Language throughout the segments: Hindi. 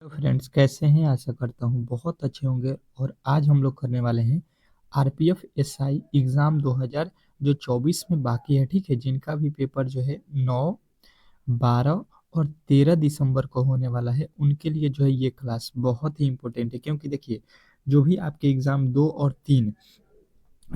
तो फ्रेंड्स कैसे हैं? आशा करता हूँ बहुत अच्छे होंगे। और आज हम लोग करने वाले हैं आरपीएफ एसआई एग्ज़ाम 2000 जो 24 में बाकी है, ठीक है? जिनका भी पेपर जो है 9, 12 और 13 दिसंबर को होने वाला है, उनके लिए जो है ये क्लास बहुत ही इम्पोर्टेंट है। क्योंकि देखिए, जो भी आपके एग्ज़ाम 2 और 3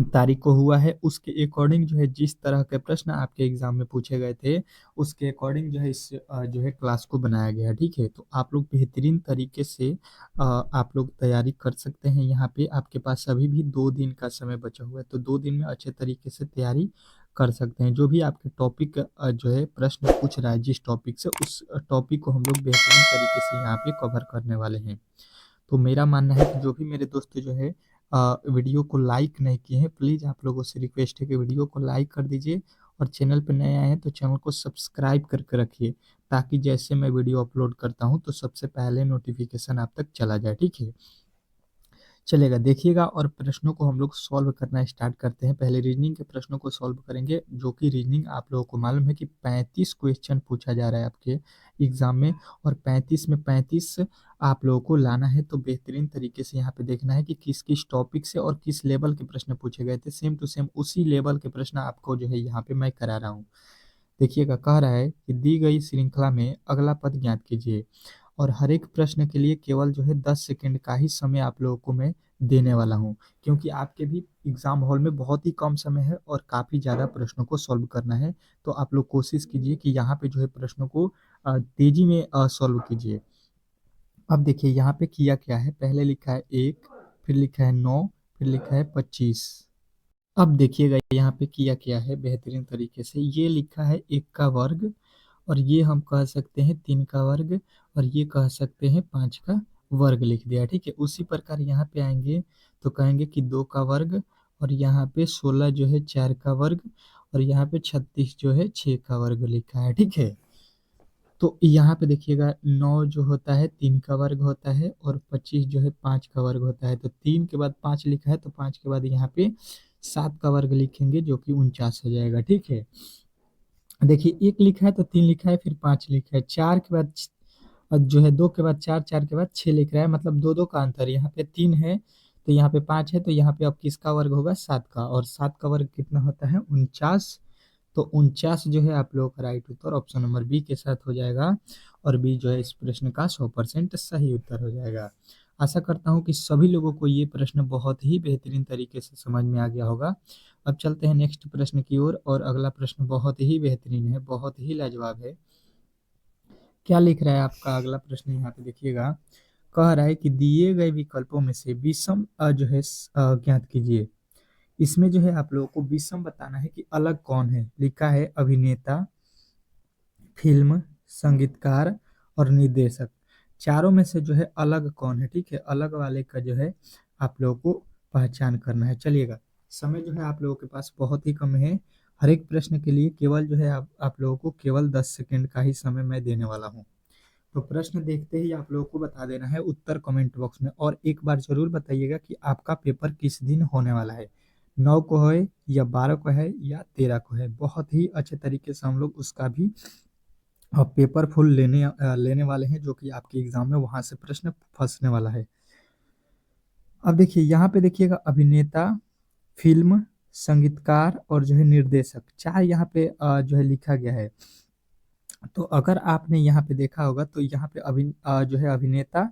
तारीख को हुआ है, उसके अकॉर्डिंग जो है जिस तरह के प्रश्न आपके एग्जाम में पूछे गए थे, उसके अकॉर्डिंग जो है इस जो है क्लास को बनाया गया है, ठीक है? तो आप लोग बेहतरीन तरीके से आप लोग तैयारी कर सकते हैं। यहाँ पे आपके पास अभी भी 2 दिन का समय बचा हुआ है, तो 2 दिन में अच्छे तरीके से तैयारी कर सकते हैं। जो भी आपके टॉपिक जो है प्रश्न पूछ रहा है जिस टॉपिक से, उस टॉपिक को हम लोग बेहतरीन तरीके से यहाँ पे कवर करने वाले हैं। तो मेरा मानना है कि जो भी मेरे दोस्त जो है वीडियो को लाइक नहीं किए हैं, प्लीज़ आप लोगों से रिक्वेस्ट है कि वीडियो को लाइक कर दीजिए। और चैनल पे नए आए हैं तो चैनल को सब्सक्राइब करके रखिए, ताकि जैसे मैं वीडियो अपलोड करता हूँ तो सबसे पहले नोटिफिकेशन आप तक चला जाए, ठीक है? चलेगा, देखिएगा। और प्रश्नों को हम लोग सॉल्व करना स्टार्ट करते हैं। पहले रीजनिंग के प्रश्नों को सॉल्व करेंगे, जो कि रीजनिंग आप लोगों को मालूम है कि 35 क्वेश्चन पूछा जा रहा है आपके एग्जाम में। और 35 में 35 आप लोगों को लाना है। तो बेहतरीन तरीके से यहाँ पे देखना है कि किस किस टॉपिक से और किस लेवल के प्रश्न पूछे गए थे। सेम टू सेम उसी लेवल के प्रश्न आपको जो है यहाँ पे मैं करा रहा हूँ। देखिएगा, कह रहा है कि दी गई श्रृंखला में अगला पद ज्ञात कीजिए। और हर एक प्रश्न के लिए केवल जो है 10 सेकंड का ही समय आप लोगों को मैं देने वाला हूँ, क्योंकि आपके भी एग्जाम हॉल में बहुत ही कम समय है और काफ़ी ज़्यादा प्रश्नों को सॉल्व करना है। तो आप लोग कोशिश कीजिए कि यहाँ पे जो है प्रश्नों को तेजी में सॉल्व कीजिए। अब देखिए यहाँ पे किया क्या है, पहले लिखा है 1, फिर लिखा है 9, फिर लिखा है 25। अब देखिएगा यहाँ पे किया क्या है बेहतरीन तरीके से, ये लिखा है 1 का वर्ग, और ये हम कह सकते हैं 3 का वर्ग, और ये कह सकते हैं 5 का वर्ग लिख दिया, ठीक है? उसी प्रकार यहाँ पे आएंगे तो कहेंगे कि 2 का वर्ग, और यहाँ पे 16 जो है 4 का वर्ग, और यहाँ पे 36 जो है 6 का वर्ग लिखा है, ठीक है? तो यहाँ पे देखिएगा 9 जो होता है 3 का वर्ग होता है, और 25 जो है 5 का वर्ग होता है। तो 3 के बाद 5 लिखा है, तो 5 के बाद यहाँ पे 7 का वर्ग लिखेंगे, जो कि 49 हो जाएगा, ठीक है? देखिए 1 लिखा है तो 3 लिखा है, फिर 5 लिखा है, 4 के बाद जो है 2 के बाद 4, 4 के बाद 6 लिख रहा है, मतलब 2-2 का अंतर। यहाँ पे 3 है तो यहाँ पे 5 है, तो यहाँ पे अब किसका वर्ग होगा? 7 का। और 7 का वर्ग कितना होता है? 49। तो 49 जो है आप लोगों का राइट उत्तर ऑप्शन नंबर बी के साथ हो जाएगा। और बी जो है इस प्रश्न का 100% सही उत्तर हो जाएगा। आशा करता हूँ कि सभी लोगों को ये प्रश्न बहुत ही बेहतरीन तरीके से समझ में आ गया होगा। अब चलते हैं नेक्स्ट प्रश्न की ओर, और अगला प्रश्न बहुत ही बेहतरीन है, बहुत ही लाजवाब है। क्या लिख रहा है आपका अगला प्रश्न? यहाँ पे देखिएगा, कह रहा है कि दिए गए विकल्पों में से विषम जो है ज्ञात कीजिए। इसमें जो है आप लोगों को विषम बताना है कि अलग कौन है। लिखा है अभिनेता, फिल्म, संगीतकार और निर्देशक। चारों में से जो है अलग कौन है, ठीक है? अलग वाले का जो है आप लोगों को पहचान करना है। चलिएगा, समय जो है आप लोगों के पास बहुत ही कम है। हर एक प्रश्न के लिए केवल जो है आप लोगों को केवल 10 सेकंड का ही समय मैं देने वाला हूँ। तो प्रश्न देखते ही आप लोगों को बता देना है उत्तर कमेंट बॉक्स में। और एक बार जरूर बताइएगा कि आपका पेपर किस दिन होने वाला है, 9 को है या 12 को है या 13 को है। बहुत ही अच्छे तरीके से हम लोग उसका भी पेपर फुल लेने वाले हैं, जो कि आपके एग्जाम में वहां से प्रश्न फंसने वाला है। अब देखिए यहाँ पे देखिएगा, अभिनेता, फिल्म, संगीतकार और जो है निर्देशक, चार यहाँ पे जो है लिखा गया है। तो अगर आपने यहाँ पे देखा होगा तो यहाँ पे जो है अभिनेता,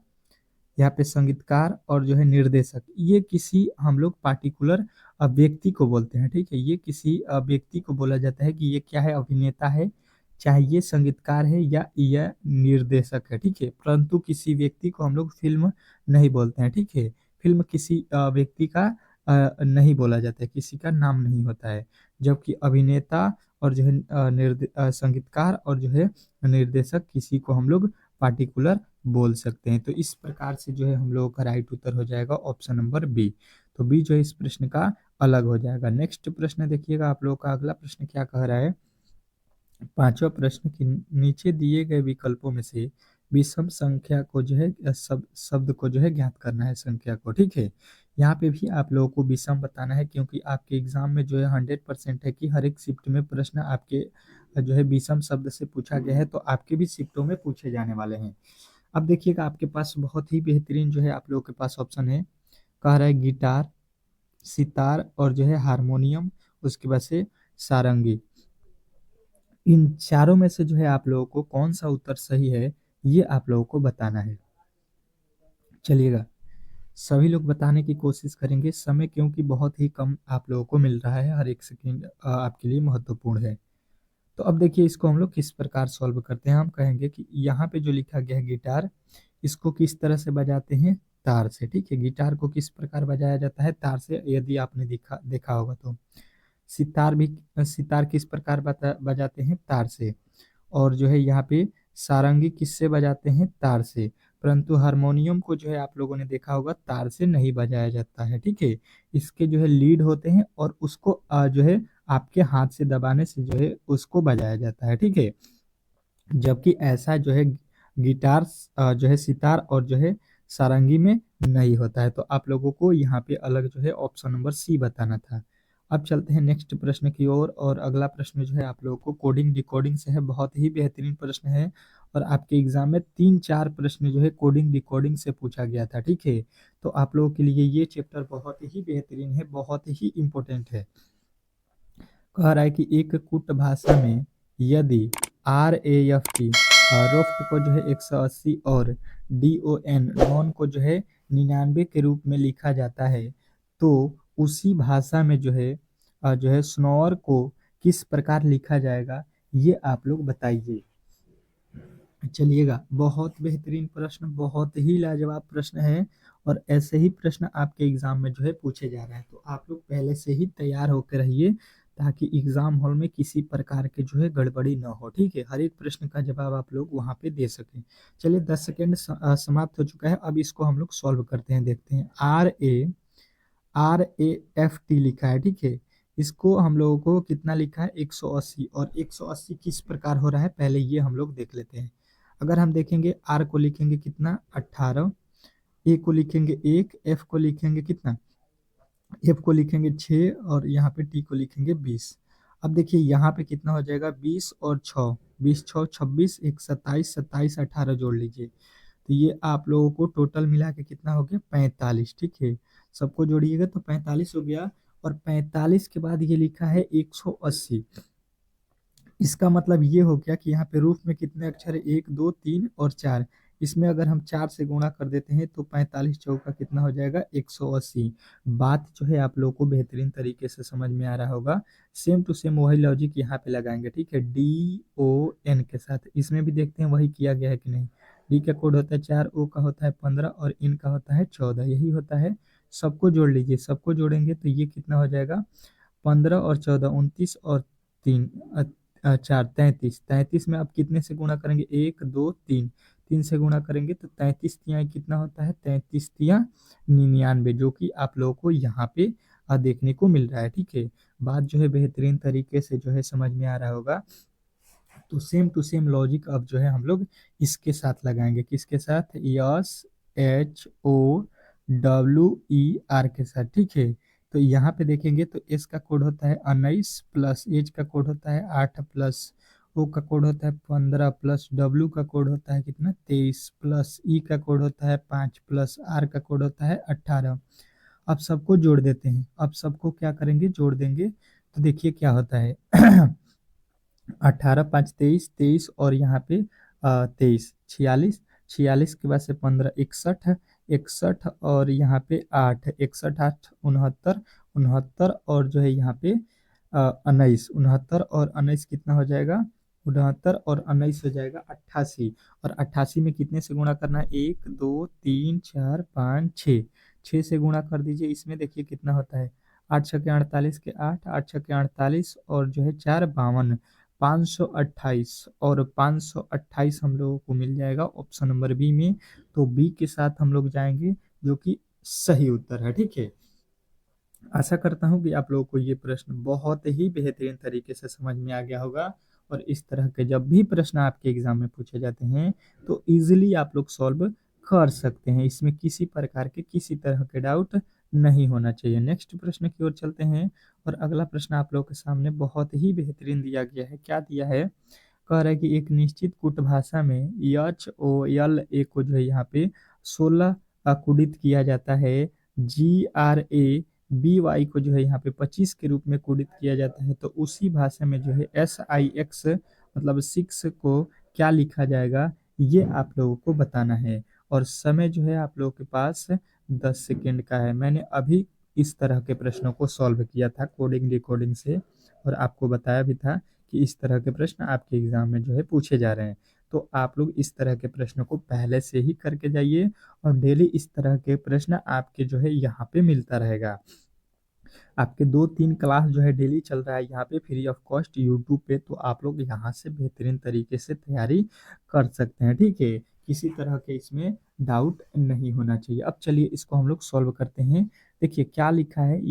यहाँ पे संगीतकार और जो है निर्देशक, ये किसी हम लोग पार्टिकुलर व्यक्ति को बोलते हैं, ठीक है? ये किसी व्यक्ति को बोला जाता है कि ये क्या है? अभिनेता है, चाहे ये संगीतकार है या यह निर्देशक है, ठीक है? परंतु किसी व्यक्ति को हम लोग फिल्म नहीं बोलते हैं, ठीक है? फिल्म किसी व्यक्ति का नहीं बोला जाता है, किसी का नाम नहीं होता है। जबकि अभिनेता और जो है संगीतकार और जो है निर्देशक, किसी को हम लोग पार्टिकुलर बोल सकते हैं। तो इस प्रकार से जो है हम लोगों का राइट उत्तर हो जाएगा ऑप्शन नंबर बी। तो बी जो है इस प्रश्न का अलग हो जाएगा। नेक्स्ट प्रश्न देखिएगा, आप लोगों का अगला प्रश्न क्या कह रहा है? पांचवा प्रश्न की नीचे दिए गए विकल्पों में से विषम संख्या को जो है शब्द को जो है ज्ञात करना है, संख्या को, ठीक है? यहाँ पे भी आप लोगों को विषम बताना है, क्योंकि आपके एग्जाम में जो है 100% है कि हर एक शिफ्ट में प्रश्न आपके जो है विषम शब्द से पूछा गया है, तो आपके भी शिफ्टों में पूछे जाने वाले हैं। अब देखिएगा आपके पास बहुत ही बेहतरीन जो है आप लोगों के पास ऑप्शन है, कह रहा है गिटार, सितार और जो है हारमोनियम, उसके बाद से सारंगी। इन चारों में से जो है आप लोगों को कौन सा उत्तर सही है ये आप लोगों को बताना है। चलिएगा सभी लोग बताने की कोशिश करेंगे, समय क्योंकि बहुत ही कम आप लोगों को मिल रहा है, हर एक सेकंड आपके लिए महत्वपूर्ण है। तो अब देखिए इसको हम लोग किस प्रकार सॉल्व करते हैं। हम कहेंगे कि यहाँ पे जो लिखा गया है गिटार, इसको किस तरह से बजाते हैं, तार से। ठीक है, गिटार को किस प्रकार बजाया जाता है, तार से, यदि आपने देखा होगा तो। सितार भी, सितार किस प्रकार बजाते हैं, तार से। और जो है यहाँ पे सारंगी किससे बजाते हैं, तार से। परंतु हारमोनियम को जो है आप लोगों ने देखा होगा तार से नहीं बजाया जाता है। ठीक है, इसके जो है लीड होते हैं और उसको जो है आपके हाथ से दबाने से जो है उसको बजाया जाता है। ठीक है, जबकि ऐसा जो है गिटार, जो है सितार और जो है सारंगी में नहीं होता है। तो आप लोगों को यहाँ पे अलग जो है ऑप्शन नंबर सी बताना था। अब चलते हैं नेक्स्ट प्रश्न की ओर। और अगला प्रश्न जो है आप लोगों को कोडिंग डिकोडिंग से है, बहुत ही बेहतरीन प्रश्न है। और आपके एग्जाम में 3-4 प्रश्न जो है कोडिंग डिकोडिंग से पूछा गया था। ठीक है, तो आप लोगों के लिए ये चैप्टर बहुत ही बेहतरीन है, बहुत ही इम्पोर्टेंट है। कह रहा है कि एक कुट भाषा में यदि RAFT रोफ्ट को जो है 180 और DON नॉन को जो है 99 के रूप में लिखा जाता है, तो उसी भाषा में जो है स्नोर को किस प्रकार लिखा जाएगा, ये आप लोग बताइए। चलिएगा बहुत बेहतरीन प्रश्न, बहुत ही लाजवाब प्रश्न है। और ऐसे ही प्रश्न आपके एग्जाम में जो है पूछे जा रहे हैं, तो आप लोग पहले से ही तैयार होकर रहिए, ताकि एग्जाम हॉल में किसी प्रकार के जो है गड़बड़ी ना हो। ठीक है, हर एक प्रश्न का जवाब आप लोग वहां पे दे सकें। चलिए 10 सेकेंड समाप्त हो चुका है, अब इसको हम लोग सॉल्व करते हैं, देखते हैं। RAFT लिखा है। ठीक है, इसको हम लोगों को कितना लिखा है, 180। और 180 किस प्रकार हो रहा है, पहले ये हम लोग देख लेते हैं। अगर हम देखेंगे आर को लिखेंगे कितना, 18, ए को लिखेंगे 1, एफ को लिखेंगे कितना, एफ को लिखेंगे 6, और यहाँ पे टी को लिखेंगे 20। अब देखिए यहाँ पे कितना हो जाएगा, 20 और 6, 20 6 26, एक 27, 27 18 जोड़ लीजिए, तो ये आप लोगों को टोटल मिला के कितना हो गया, 45। ठीक है, सबको जोड़िएगा तो 45 हो गया। और 45 के बाद ये लिखा है 180। इसका मतलब ये हो गया कि यहाँ पे रूफ में कितने अक्षर है, 1 2 3 और 4। इसमें अगर हम 4 से गुणा कर देते हैं तो 45 चौका कितना हो जाएगा, 180। बात जो है आप लोगों को बेहतरीन तरीके से समझ में आ रहा होगा। सेम टू सेम वही लॉजिक यहाँ पे लगाएंगे। ठीक है, DON के साथ इसमें भी देखते हैं वही किया गया है कि नहीं। डी का कोड होता है 4, ओ का होता है 15 और इन का होता है 14, यही होता है। सबको जोड़ लीजिए, सबको जोड़ेंगे तो ये कितना हो जाएगा, 15 और 14, 29 और 3, 4, 33। 33 में आप कितने से गुणा करेंगे, 1 2 3, 3 से गुणा करेंगे तो 33 तिया कितना होता है, 33 तिया 99, जो कि आप लोगों को यहाँ पे देखने को मिल रहा है। ठीक है, बात जो है बेहतरीन तरीके से जो है समझ में आ रहा होगा। तो सेम टू सेम लॉजिक अब जो है हम लोग इसके साथ लगाएंगे, किसके साथ, SHOWER के साथ। ठीक है, तो यहाँ पे देखेंगे तो एस का कोड होता है 19 प्लस एच का कोड होता है 8 प्लस ओ का कोड होता है 15 प्लस डब्ल्यू का कोड होता है कितना, 23 प्लस ई का कोड होता है 5 प्लस आर का कोड होता है 18। अब सबको जोड़ देते हैं, अब सबको क्या करेंगे, जोड़ देंगे, तो देखिए क्या होता है। 18 5 23, 23 और यहाँ पे 23, 46, 46 के बाद से 15, 61, 61 और यहाँ पे 8, 61 8 69, 69 और जो है यहाँ पे 19, 69 और 19 कितना हो जाएगा, 69 और 19 हो जाएगा 88। और 88 में कितने से गुणा करना है, 1 2 3 4 5 6, 6 से गुणा कर दीजिए। इसमें देखिए कितना होता है, 8 छके 48 के 8, 8 छके 48 और जो है 4 52, 528। और 528 हम लोगों को मिल जाएगा ऑप्शन नंबर बी में। तो बी के साथ हम लोग जाएंगे, जो कि सही उत्तर है। ठीक है, आशा करता हूँ कि आप लोगों को ये प्रश्न बहुत ही बेहतरीन तरीके से समझ में आ गया होगा। और इस तरह के जब भी प्रश्न आपके एग्जाम में पूछे जाते हैं तो इजीली आप लोग सॉल्व कर सकते हैं, इसमें किसी प्रकार के किसी तरह के डाउट नहीं होना चाहिए। नेक्स्ट प्रश्न की ओर चलते हैं। और अगला प्रश्न आप लोगों के सामने बहुत ही बेहतरीन दिया गया है, क्या दिया है, कह रहा है कि एक निश्चित कूट भाषा में HOLA को जो है यहाँ पे 16 कुडित किया जाता है। GRABY को जो है यहाँ पे 25 के रूप में कुडित किया जाता है। तो उसी भाषा में जो है SIX मतलब 6 को क्या लिखा जाएगा, ये आप लोगों को बताना है। और समय जो है आप लोगों के पास 10 सेकेंड का है। मैंने अभी इस तरह के प्रश्नों को सॉल्व किया था कोडिंग डिकोडिंग से, और आपको बताया भी था कि इस तरह के प्रश्न आपके एग्जाम में जो है पूछे जा रहे हैं। तो आप लोग इस तरह के प्रश्नों को पहले से ही करके जाइए, और डेली इस तरह के प्रश्न आपके जो है यहाँ पे मिलता रहेगा। आपके 2-3 क्लास जो है डेली चल रहा है यहाँ पे फ्री ऑफ कॉस्ट यूट्यूब पे, तो आप लोग यहाँ से बेहतरीन तरीके से तैयारी कर सकते हैं, ठीक है। किसी तरह के इसमें डाउट नहीं होना चाहिए। अब चलिए इसको हम लोग सॉल्व करते हैं। देखिए क्या लिखा है,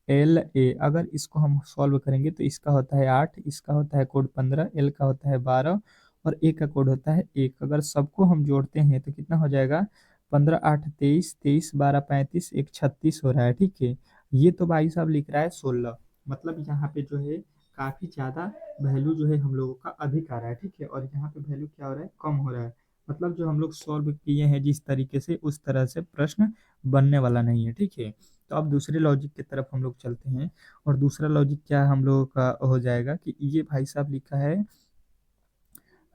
HOLA। अगर इसको हम सॉल्व करेंगे तो इसका होता है 8, इसका होता है कोड 15, L का होता है 12 और A का कोड होता है 1। अगर सबको हम जोड़ते हैं तो कितना हो जाएगा, 15 8 23, 23 12 35, 1 36 हो रहा है, ठीक है। ये तो भाई साहब लिख रहा है 16, मतलब यहाँ पे जो है काफी ज्यादा वैल्यू जो है हम लोगों का अधिक आ रहा है, ठीक है। और यहाँ पे वैल्यू क्या हो रहा है, कम हो रहा है। मतलब जो हम लोग सॉल्व किए हैं जिस तरीके से, उस तरह से प्रश्न बनने वाला नहीं है, ठीक है। तो अब दूसरे लॉजिक की तरफ हम लोग चलते हैं। और दूसरा लॉजिक क्या हम लोगों का हो जाएगा कि ये भाई साहब लिखा है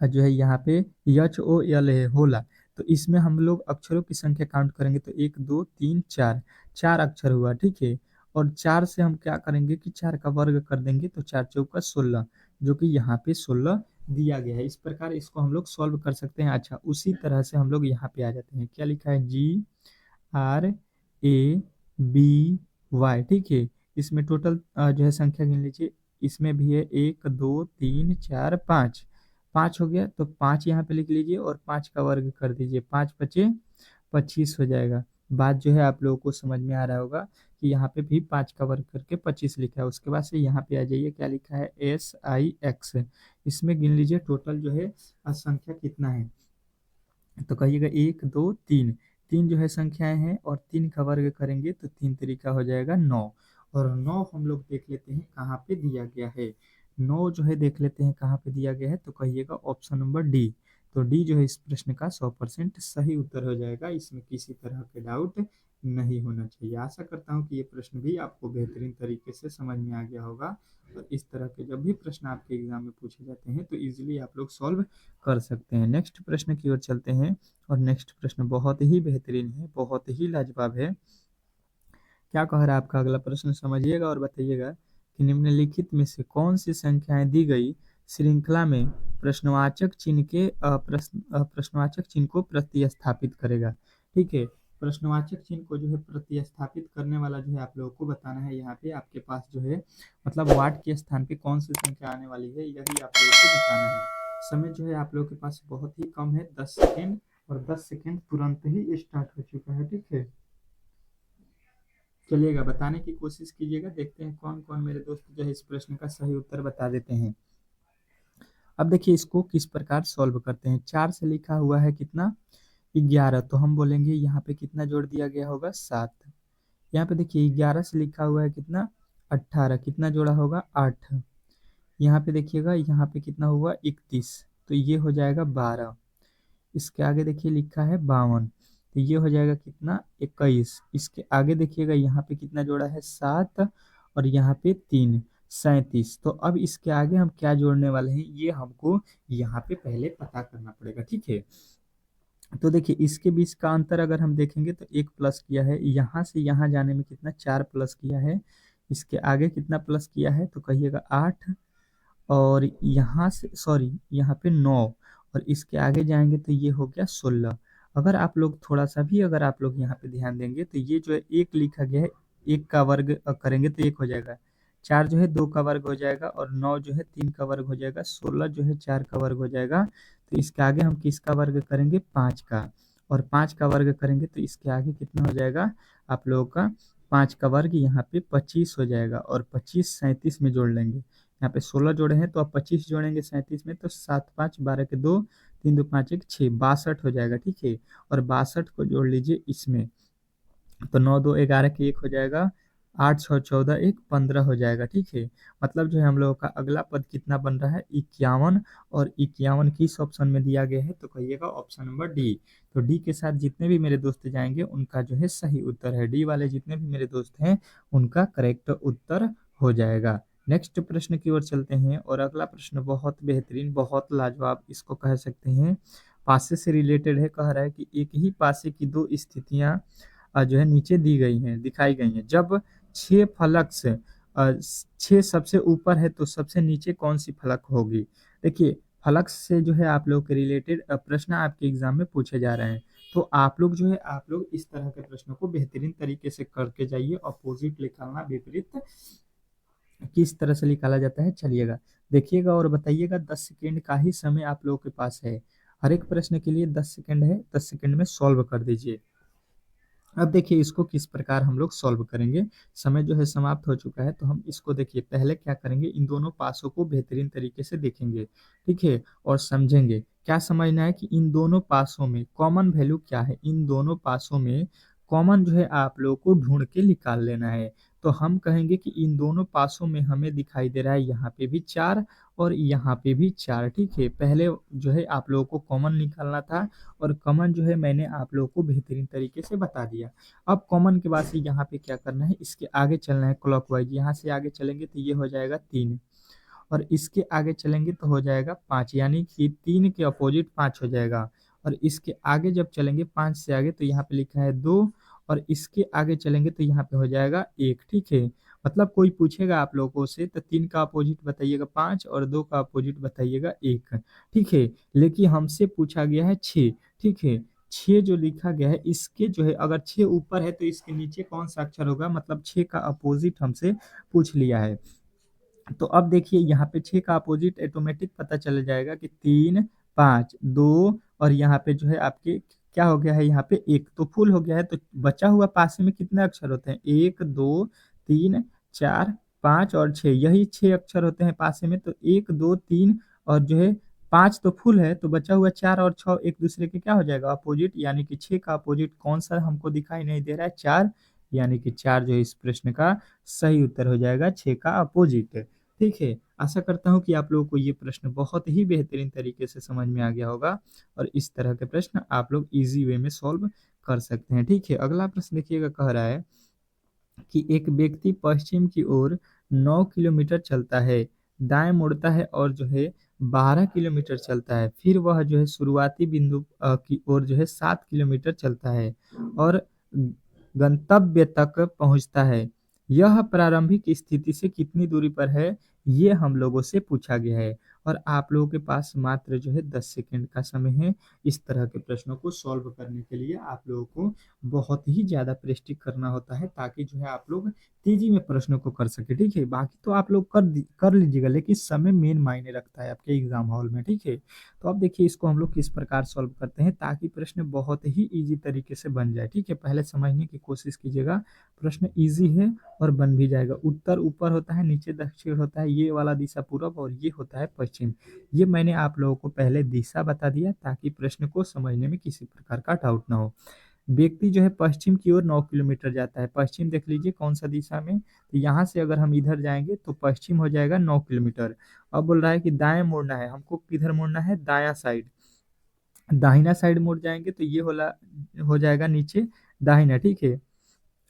जो है यहाँ पे HOLA है, होला। तो इसमें हम लोग अक्षरों की संख्या काउंट करेंगे तो 1 2 3 4, 4 अक्षर हुआ, ठीक है। और 4 से हम क्या करेंगे कि 4 का वर्ग कर देंगे तो 4 चौका 16, जो कि यहाँ पे 16 दिया गया है। इस प्रकार इसको हम लोग सॉल्व कर सकते हैं। अच्छा, उसी तरह से हम लोग यहाँ पे आ जाते हैं। क्या लिखा है, GRABY, ठीक है। इसमें टोटल जो है संख्या गिन लीजिए। इसमें भी है 1 2 3 4 5, 5 हो गया तो 5 यहाँ पे लिख लीजिए और 5 का वर्ग कर दीजिए, 5 पचे 25 हो जाएगा। बात जो है आप लोगों को समझ में आ रहा होगा कि यहाँ पे भी 5 का वर्ग करके 25 लिखा है। उसके बाद से यहाँ पे आ जाइए, क्या लिखा है, SIX। इसमें गिन लीजिए टोटल जो है संख्या कितना है। तो कहिएगा 1 2 3, 3 जो है संख्याएं हैं और 3 का वर्ग करेंगे तो 3 तरीका हो जाएगा 9। और 9 हम लोग देख लेते हैं कहाँ पे दिया गया है। 9 जो है देख लेते हैं कहाँ पे दिया गया है, तो कहिएगा ऑप्शन नंबर डी। तो डी जो है इस प्रश्न का 100% सही उत्तर हो जाएगा। इसमें किसी तरह के डाउट नहीं होना चाहिए। आशा करता हूँ कि ये प्रश्न भी आपको बेहतरीन तरीके से समझ में आ गया होगा। और इस तरह के जब भी प्रश्न आपके एग्जाम में पूछे जाते हैं तो इजीली आप लोग सॉल्व कर सकते हैं। नेक्स्ट प्रश्न की ओर चलते हैं। और नेक्स्ट प्रश्न बहुत ही बेहतरीन है, बहुत ही लाजवाब है। क्या कह रहा है आपका अगला प्रश्न, समझिएगा और बताइएगा कि निम्नलिखित में से कौन सी संख्याएं दी गई श्रृंखला में प्रश्नवाचक चिन्ह को प्रतिस्थापित करेगा, ठीक है। प्रश्नवाचक चिन्ह को जो है प्रतिस्थापित करने वाला जो है आप लोगों को बताना है। यहाँ पे आपके पास जो है मतलब वाट के स्थान पे कौन सी संख्या आने वाली है, यही आप लोगों को बताना है। समय जो है आप लोगों के पास बहुत ही कम है, 10 सेकेंड, और 10 सेकेंड तुरंत ही स्टार्ट हो चुका है, ठीक है। चलिएगा बताने की कोशिश कीजिएगा, देखते हैं कौन कौन मेरे दोस्त जो है इस प्रश्न का सही उत्तर बता देते हैं। अब देखिए इसको किस प्रकार सॉल्व करते हैं। 4 से लिखा हुआ है कितना, 11, तो हम बोलेंगे यहाँ पे कितना जोड़ दिया गया होगा, 7। यहाँ पे देखिए 11 से लिखा हुआ है कितना, 18, कितना जोड़ा होगा, 8। यहाँ पे देखिएगा यहाँ पे कितना हुआ, 31, तो ये हो जाएगा 12। इसके आगे देखिए लिखा है 52, तो ये हो जाएगा कितना, 21। इसके आगे देखिएगा यहाँ पे कितना जोड़ा है, 7, और यहाँ पे 3, 37। तो अब इसके आगे हम क्या जोड़ने वाले हैं, ये हमको यहाँ पे पहले पता करना पड़ेगा, ठीक है। तो देखिए इसके बीच का अंतर अगर हम देखेंगे तो 1 प्लस किया है, यहाँ से यहाँ जाने में कितना, 4 प्लस किया है। इसके आगे कितना प्लस किया है, तो कहिएगा 8, और यहाँ से सॉरी यहाँ पे 9, और इसके आगे जाएंगे तो ये हो गया 16। अगर आप लोग थोड़ा सा भी अगर आप लोग यहाँ पे ध्यान देंगे तो ये जो है 1 लिखा गया है, 1 का वर्ग करेंगे तो 1 हो जाएगा, 4 जो है 2 का वर्ग हो जाएगा, और 9 जो है 3 का वर्ग हो जाएगा, 16 जो है 4 का वर्ग हो जाएगा। तो इसके आगे हम किसका वर्ग करेंगे, 5 का, और 5 का वर्ग करेंगे तो इसके आगे कितना हो जाएगा आप लोगों का, 5 का वर्ग यहाँ पे 25 हो जाएगा, और 25 37 में जोड़ लेंगे। यहाँ पे 16 जोड़े हैं तो अब 25 जोड़ेंगे 37 में, तो 7 5 12 के 2, 3 2 5 1 6, 62 हो जाएगा, ठीक है। और 62 को जोड़ लीजिए इसमें, तो 9 2 11 के 1 हो जाएगा, 8 6 14 1 15 हो जाएगा, ठीक है। मतलब जो है हम लोगों का अगला पद कितना बन रहा है 51, और 51 किस ऑप्शन में दिया गया है तो कहिएगा ऑप्शन नंबर डी। तो डी के साथ जितने भी मेरे दोस्त जाएंगे उनका जो है सही उत्तर है, डी वाले जितने भी मेरे दोस्त हैं उनका करेक्ट उत्तर हो जाएगा। नेक्स्ट प्रश्न की ओर चलते हैं, और अगला प्रश्न बहुत बेहतरीन, बहुत लाजवाब इसको कह सकते हैं, पासे से रिलेटेड है। कह रहा है कि एक ही पासे की दो स्थितियां जो है नीचे दी गई हैं, दिखाई गई हैं। जब छह फलक से छह सबसे ऊपर है तो सबसे नीचे कौन सी फलक होगी। देखिए, फलक से जो है आप लोग के रिलेटेड प्रश्न आपके एग्जाम में पूछे जा रहे हैं। तो आप लोग जो है आप लोग इस तरह के प्रश्नों को बेहतरीन तरीके से करके जाइए। अपोजिट निकालना, विपरीत किस तरह से निकाला जाता है चलिएगा देखिएगा और बताइएगा। 10 सेकेंड का ही समय आप लोगों के पास है, हर एक प्रश्न के लिए 10 सेकेंड है, 10 सेकेंड में सॉल्व कर दीजिए। अब देखिए इसको किस प्रकार हम लोग सॉल्व करेंगे। समय जो है समाप्त हो चुका है, तो हम इसको देखिए पहले क्या करेंगे, इन दोनों पासों को बेहतरीन तरीके से देखेंगे, ठीक है, और समझेंगे। क्या समझना है कि इन दोनों पासों में कॉमन वैल्यू क्या है, इन दोनों पासों में कॉमन जो है आप लोगों को ढूंढ के निकाल लेना है। तो हम कहेंगे कि इन दोनों पासों में हमें दिखाई दे रहा है यहाँ पे भी 4 और यहाँ पे भी 4, ठीक है। पहले जो है आप लोगों को कॉमन निकालना था, और कॉमन जो है मैंने आप लोगों को बेहतरीन तरीके से बता दिया। अब कॉमन के बाद से यहाँ पे क्या करना है, इसके आगे चलना है क्लॉकवाइज। यहाँ से आगे चलेंगे तो ये हो जाएगा 3, और इसके आगे चलेंगे तो हो जाएगा 5, यानी कि 3 के अपोजिट 5 हो जाएगा। और इसके आगे जब चलेंगे 5 से आगे तो यहाँ पे लिखा है 2, और इसके आगे चलेंगे तो यहाँ पे हो जाएगा 1, ठीक है। मतलब कोई पूछेगा आप लोगों से तो 3 का अपोजिट बताइएगा 5 और 2 का अपोजिट बताइएगा 1, ठीक है। लेकिन हमसे पूछा गया है 6, ठीक है। 6 जो लिखा गया है इसके जो है अगर 6 ऊपर है तो इसके नीचे कौन सा अक्षर होगा, मतलब 6 का अपोजिट हमसे पूछ लिया है। तो अब देखिए यहाँ पे 6 का अपोजिट ऑटोमेटिक पता चल जाएगा कि 3 5 2, और यहाँ पे जो है आपके क्या हो गया है, यहाँ पे 1 तो फुल हो गया है। तो बचा हुआ पासे में कितने अक्षर होते हैं, 1 2 3 4 5 और 6, यही 6 अक्षर होते हैं पासे में। तो 1 2 3 और जो है 5 तो फुल है, तो बचा हुआ 4 और 6 एक दूसरे के क्या हो जाएगा, अपोजिट। यानी कि 6 का अपोजिट कौन सा हमको दिखाई नहीं दे रहा है, 4, यानी कि 4 जो है इस प्रश्न का सही उत्तर हो जाएगा, 6 का अपोजिट, ठीक है। आशा करता हूँ कि आप लोगों को ये प्रश्न बहुत ही बेहतरीन तरीके से समझ में आ गया होगा, और इस तरह के प्रश्न आप लोग इजी वे में सॉल्व कर सकते हैं, ठीक है। अगला प्रश्न देखिएगा, कह रहा है कि एक व्यक्ति पश्चिम की ओर 9 किलोमीटर चलता है, दाएं मुड़ता है और जो है 12 किलोमीटर चलता है, फिर वह जो है शुरुआती बिंदु की ओर जो है 7 किलोमीटर चलता है और गंतव्य तक पहुंचता है। यह प्रारंभिक स्थिति से कितनी दूरी पर है, ये हम लोगों से पूछा गया है। और आप लोगों के पास मात्र जो है 10 सेकंड का समय है। इस तरह के प्रश्नों को सॉल्व करने के लिए आप लोगों को बहुत ही ज़्यादा प्रैक्टिस करना होता है, ताकि जो है आप लोग तेजी में प्रश्नों को कर सके, ठीक है। बाकी तो आप लोग कर लीजिएगा, लेकिन समय मेन मायने रखता है आपके एग्जाम हॉल में, ठीक है। तो अब देखिए इसको हम लोग किस प्रकार सॉल्व करते हैं ताकि प्रश्न बहुत ही इजी तरीके से बन जाए, ठीक है। पहले समझने की कोशिश कीजिएगा, प्रश्न इजी है और बन भी जाएगा। उत्तर ऊपर होता है, नीचे दक्षिण होता है, ये वाला दिशा पूरब और ये होता है पश्चिम। ये मैंने आप लोगों को पहले दिशा बता दिया ताकि प्रश्न को समझने में किसी प्रकार का डाउट ना हो। व्यक्ति जो है पश्चिम की ओर 9 किलोमीटर जाता है, पश्चिम देख लीजिए कौन सा दिशा में, तो यहाँ से अगर हम इधर जाएंगे तो पश्चिम हो जाएगा 9 किलोमीटर। अब बोल रहा है कि दाएं मुड़ना है, हमको किधर मुड़ना है, दायां साइड। दाहिना साइड मुड़ जाएंगे तो ये होला हो जाएगा नीचे दाहिना, ठीक है।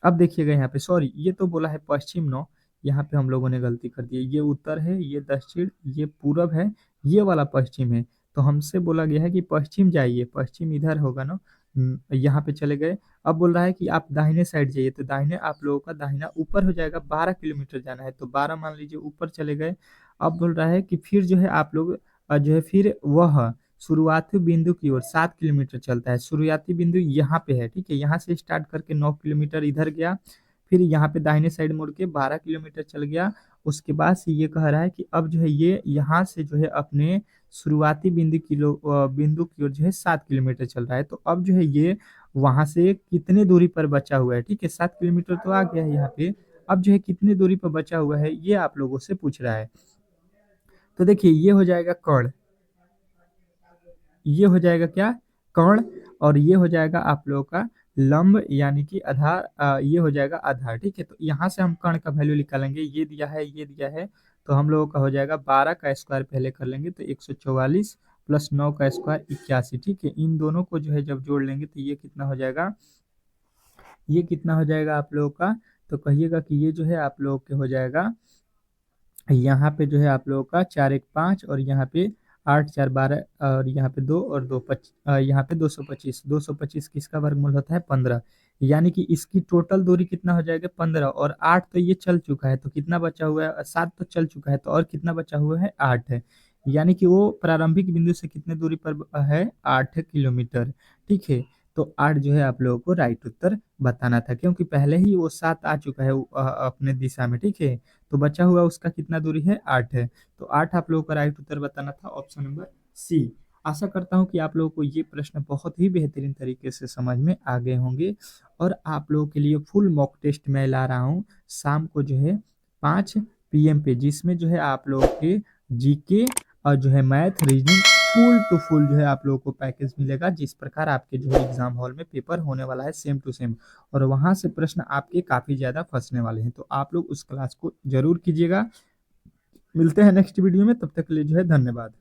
अब देखिएगा यहाँ पे, सॉरी ये तो बोला है पश्चिम 9, यहाँ पे हम लोगों ने गलती कर दी है, ये उत्तर है, ये दक्षिण, ये पूरब है, ये वाला पश्चिम है। तो हमसे बोला गया है कि पश्चिम जाइए, पश्चिम इधर होगा ना, यहाँ पे चले गए। अब बोल रहा है कि आप दाहिने साइड जाइए, तो दाहिने आप लोगों का दाहिना ऊपर हो जाएगा, 12 किलोमीटर जाना है तो 12 मान लीजिए ऊपर चले गए। अब बोल रहा है कि फिर जो है आप लोग जो है फिर वह शुरुआती बिंदु की ओर 7 किलोमीटर चलता है, शुरुआती बिंदु यहाँ पे है, ठीक है। यहाँ से स्टार्ट करके 9 किलोमीटर इधर गया, फिर यहाँ पे दाहिने साइड मुड़ के 12 किलोमीटर चल गया। उसके बाद से ये कह रहा है कि अब जो है ये यहाँ से जो है अपने शुरुआती बिंदु की ओर जो है 7 किलोमीटर चल रहा है। तो अब जो है ये वहां से कितने दूरी पर बचा हुआ है, ठीक है। 7 किलोमीटर तो आ गया है यहाँ पे, अब जो है कितनी दूरी पर बचा हुआ है ये आप लोगों से पूछ रहा है। तो देखिए ये हो जाएगा कर्ण, ये हो जाएगा क्या, कर्ण, और ये हो जाएगा आप लोगों का लंब यानी कि आधार ये हो जाएगा आधार, ठीक है। तो यहाँ से हम कर्ण का वैल्यू निकालेंगे, ये दिया है ये दिया है, तो हम लोगों का हो जाएगा 12 का स्क्वायर पहले कर लेंगे तो 144 प्लस 9 का स्क्वायर 81, ठीक है। इन दोनों को जो है जब जोड़ लेंगे तो ये कितना हो जाएगा, ये कितना हो जाएगा आप लोगों का, तो कहिएगा कि ये जो है आप लोगों के हो जाएगा, यहाँ पे जो है आप लोगों का 4 1 5 और यहाँ पे 8 4 12 और यहाँ पे 2 और 2 यहाँ पे 225, 225 किसका वर्गमूल होता है 15, यानी कि इसकी टोटल दूरी कितना हो जाएगा 15, और 8 तो ये चल चुका है तो कितना बचा हुआ है, 7 तो चल चुका है तो और कितना बचा हुआ है 8 है, यानी कि वो प्रारंभिक बिंदु से कितने दूरी पर है 8 किलोमीटर, ठीक है। तो 8 जो है आप लोगों को राइट उत्तर बताना था, क्योंकि पहले ही वो 7 आ चुका है अपने दिशा में, ठीक है। तो बचा हुआ उसका कितना दूरी है 8 है, तो 8 आप लोगों का राइट उत्तर बताना था ऑप्शन नंबर सी। आशा करता हूँ कि आप लोगों को ये प्रश्न बहुत ही बेहतरीन तरीके से समझ में आ गए होंगे, और आप लोगों के लिए फुल मॉक टेस्ट मैं ला रहा हूँ शाम को जो है 5 PM पे, जिसमें जो है आप लोगों के जीके और जो है math reasoning full to full जो है आप लोगों को पैकेज मिलेगा, जिस प्रकार आपके जो है एग्जाम हॉल में पेपर होने वाला है सेम टू सेम, और वहां से प्रश्न आपके काफी ज्यादा फंसने वाले हैं, तो आप लोग उस क्लास को जरूर कीजिएगा। मिलते हैं नेक्स्ट वीडियो में, तब तक के लिए जो है धन्यवाद।